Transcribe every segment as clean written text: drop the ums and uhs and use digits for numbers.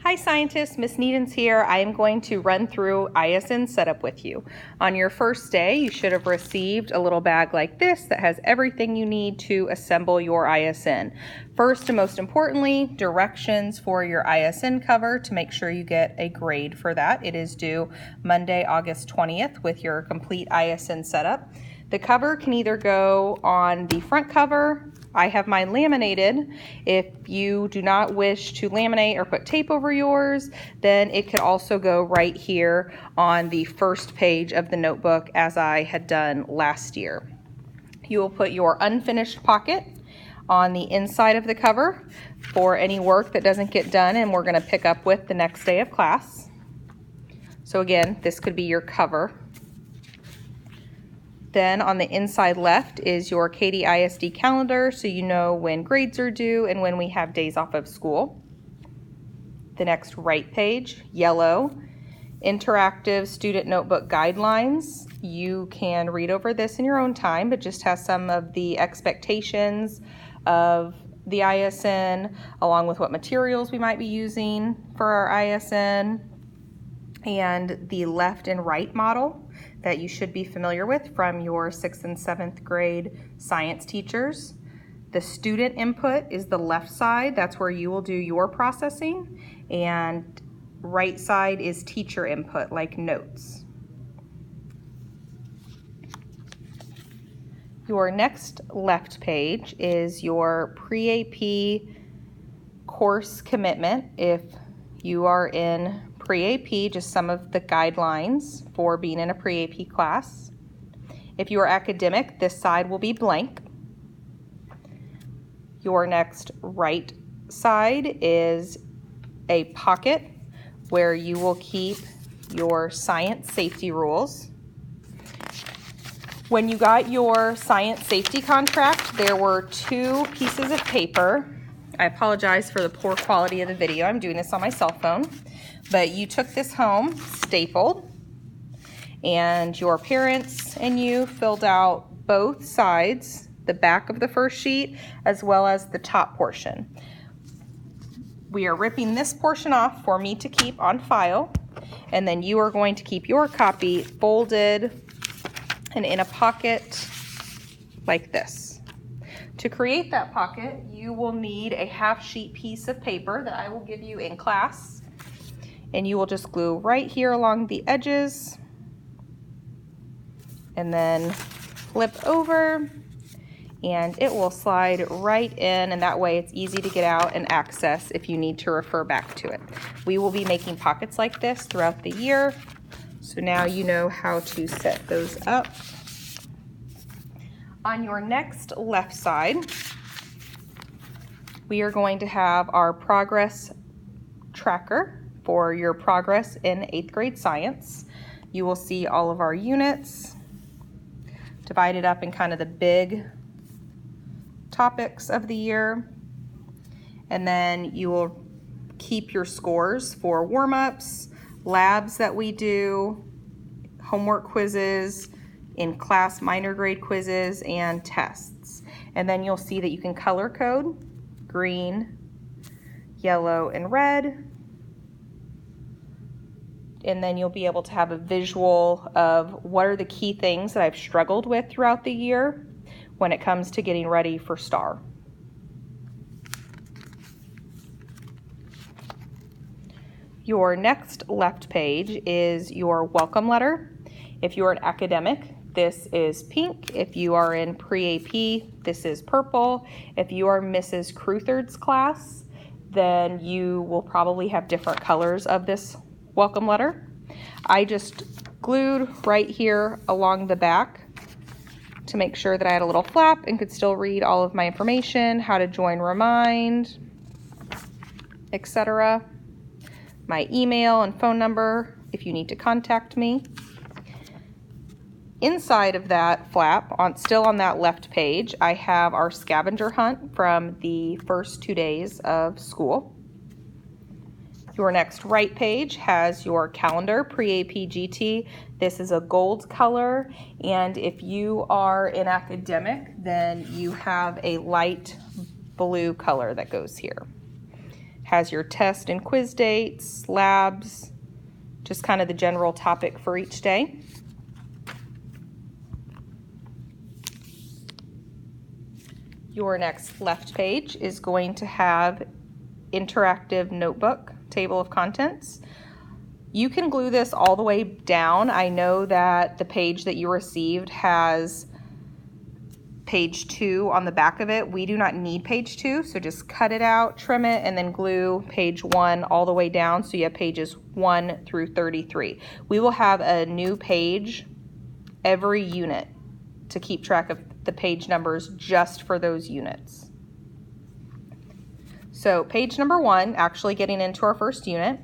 Hi scientists, Miss Niedens here. I am going to run through ISN Setup with you. On your first day, you should have received a little bag like this that has everything you need to assemble your ISN. First and most importantly, directions for your ISN cover to make sure you get a grade for that. It is due Monday, August 20th with your complete ISN setup. The cover can either go on the front cover. I have mine laminated. If you do not wish to laminate or put tape over yours, then it could also go right here on the first page of the notebook as I had done last year. You will put your unfinished pocket on the inside of the cover for any work that doesn't get done and we're going to pick up with the next day of class. So again, this could be your cover. Then on the inside left is your Katy ISD calendar, so you know when grades are due and when we have days off of school. The next right page, yellow, interactive student notebook guidelines. You can read over this in your own time, but just has some of the expectations of the ISN, along with what materials we might be using for our ISN, and the left and right model that you should be familiar with from your 6th and 7th grade science teachers. The student input is the left side. That's where you will do your processing. And right side is teacher input, like notes. Your next left page is your pre-AP course commitment. If you are in pre-AP, just some of the guidelines for being in a pre-AP class. If you are academic, this side will be blank. Your next right side is a pocket where you will keep your science safety rules. When you got your science safety contract, there were 2 pieces of paper. I apologize for the poor quality of the video. I'm doing this on my cell phone. But you took this home, stapled, and your parents and you filled out both sides, the back of the first sheet, as well as the top portion. We are ripping this portion off for me to keep on file, and then you are going to keep your copy folded and in a pocket like this. To create that pocket, you will need a half-sheet piece of paper that I will give you in class. And you will just glue right here along the edges and then flip over and it will slide right in, and that way it's easy to get out and access if you need to refer back to it. We will be making pockets like this throughout the year, so now you know how to set those up. On your next left side, we are going to have our progress tracker for your progress in 8th grade science. You will see all of our units divided up in kind of the big topics of the year. And then you will keep your scores for warm-ups, labs that we do, homework quizzes, in class minor grade quizzes, and tests. And then you'll see that you can color code green, yellow, and red. And then you'll be able to have a visual of what are the key things that I've struggled with throughout the year when it comes to getting ready for STAR. Your next left page is your welcome letter. If you're an academic, this is pink. If you are in pre-AP, this is purple. If you are Mrs. Cruthirds class, then you will probably have different colors of this welcome letter. I just glued right here along the back to make sure that I had a little flap and could still read all of my information, how to join Remind, etc. My email and phone number if you need to contact me. Inside of that flap, still on that left page, I have our scavenger hunt from the first 2 days of school. Your next right page has your calendar, pre-AP GT. This is a gold color, and if you are in academic, then you have a light blue color that goes here. Has your test and quiz dates, labs, just kind of the general topic for each day. Your next left page is going to have interactive notebook, table of contents. You can glue this all the way down. I know that the page that you received has page 2 on the back of it. We do not need page 2, so just cut it out, trim it, and then glue page 1 all the way down so you have pages 1 through 33. We will have a new page every unit to keep track of the page numbers just for those units. So page number 1, actually getting into our first unit,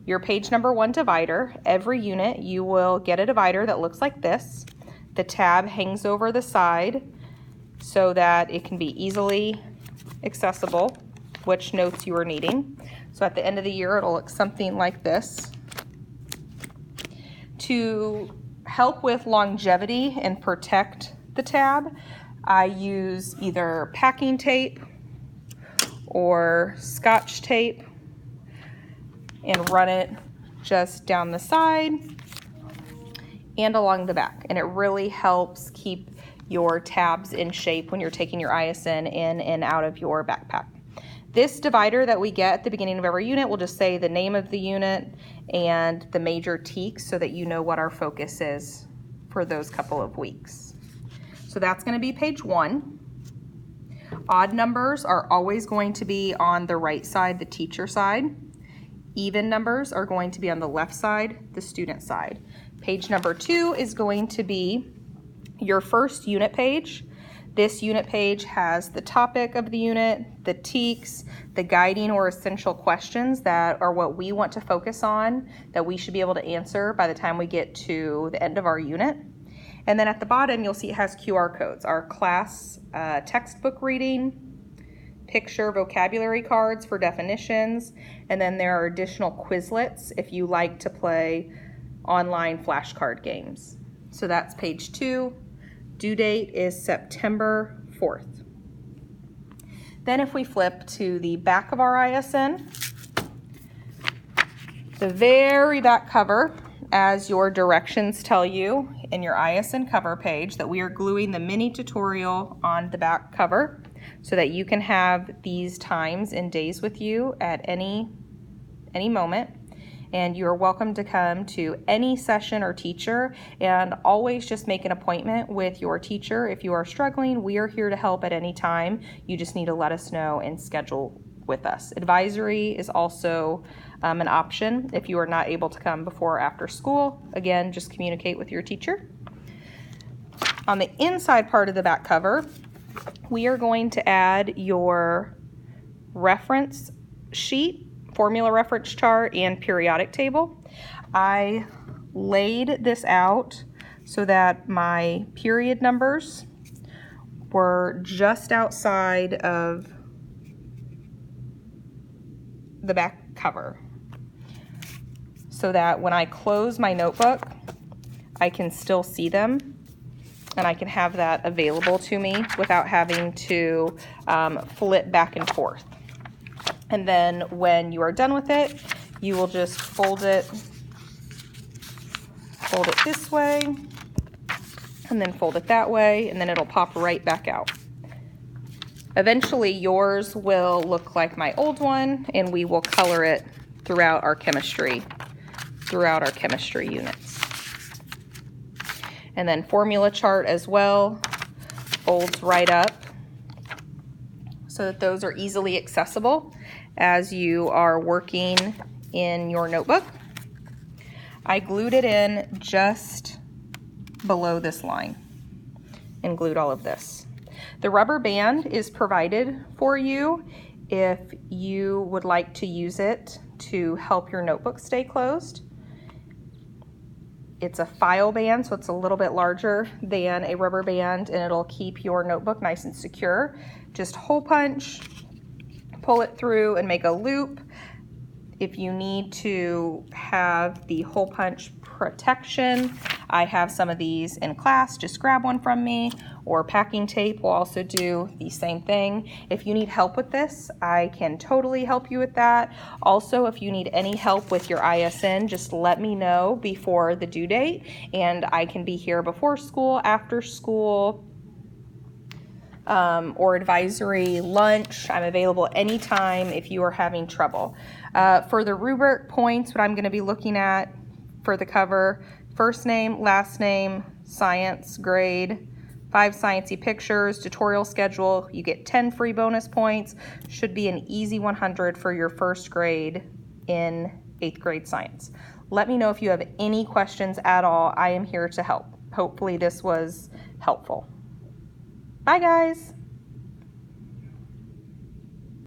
your page number 1 divider. Every unit you will get a divider that looks like this. The tab hangs over the side so that it can be easily accessible which notes you are needing. So at the end of the year it'll look something like this. To help with longevity and protect the tab, I use either packing tape or Scotch tape and run it just down the side and along the back, and it really helps keep your tabs in shape when you're taking your ISN in and out of your backpack. This divider that we get at the beginning of every unit will just say the name of the unit and the major TEKs so that you know what our focus is for those couple of weeks. So that's going to be page 1. Odd numbers are always going to be on the right side, the teacher side. Even numbers are going to be on the left side, the student side. Page number 2 is going to be your first unit page. This unit page has the topic of the unit, the TEKs, the guiding or essential questions that are what we want to focus on, that we should be able to answer by the time we get to the end of our unit. And then at the bottom, you'll see it has QR codes, our class textbook reading, picture vocabulary cards for definitions, and then there are additional Quizlets if you like to play online flashcard games. So that's page 2. Due date is September 4th. Then if we flip to the back of our ISN, the very back cover, as your directions tell you in your ISN cover page, that we are gluing the mini tutorial on the back cover so that you can have these times and days with you at any moment. And you're welcome to come to any session or teacher, and always just make an appointment with your teacher. If you are struggling, we are here to help at any time. You just need to let us know and schedule with us. Advisory is also an option if you are not able to come before or after school. Again, just communicate with your teacher. On the inside part of the back cover, we are going to add your reference sheet, formula reference chart, and periodic table. I laid this out so that my period numbers were just outside of the back cover, so that when I close my notebook, I can still see them and I can have that available to me without having to flip back and forth. And then when you are done with it, you will just fold it this way, and then fold it that way, and then it'll pop right back out. Eventually yours will look like my old one, and we will color it throughout our chemistry units. And then formula chart as well folds right up so that those are easily accessible as you are working in your notebook. I glued it in just below this line and glued all of this. The rubber band is provided for you if you would like to use it to help your notebook stay closed. It's a file band, so it's a little bit larger than a rubber band, and it'll keep your notebook nice and secure. Just hole punch, pull it through, and make a loop. If you need to have the hole punch protection, I have some of these in class. Just grab one from me, or packing tape will also do the same thing. If you need help with this, I can totally help you with that. Also, if you need any help with your ISN, just let me know before the due date, and I can be here before school, after school, or advisory lunch. I'm available anytime if you are having trouble. For the rubric points, what I'm going to be looking at for the cover: first name, last name, science, grade, 5 sciencey pictures, tutorial schedule. You get 10 free bonus points. Should be an easy 100 for your first grade in 8th grade science. Let me know if you have any questions at all. I am here to help. Hopefully this was helpful. Bye, guys.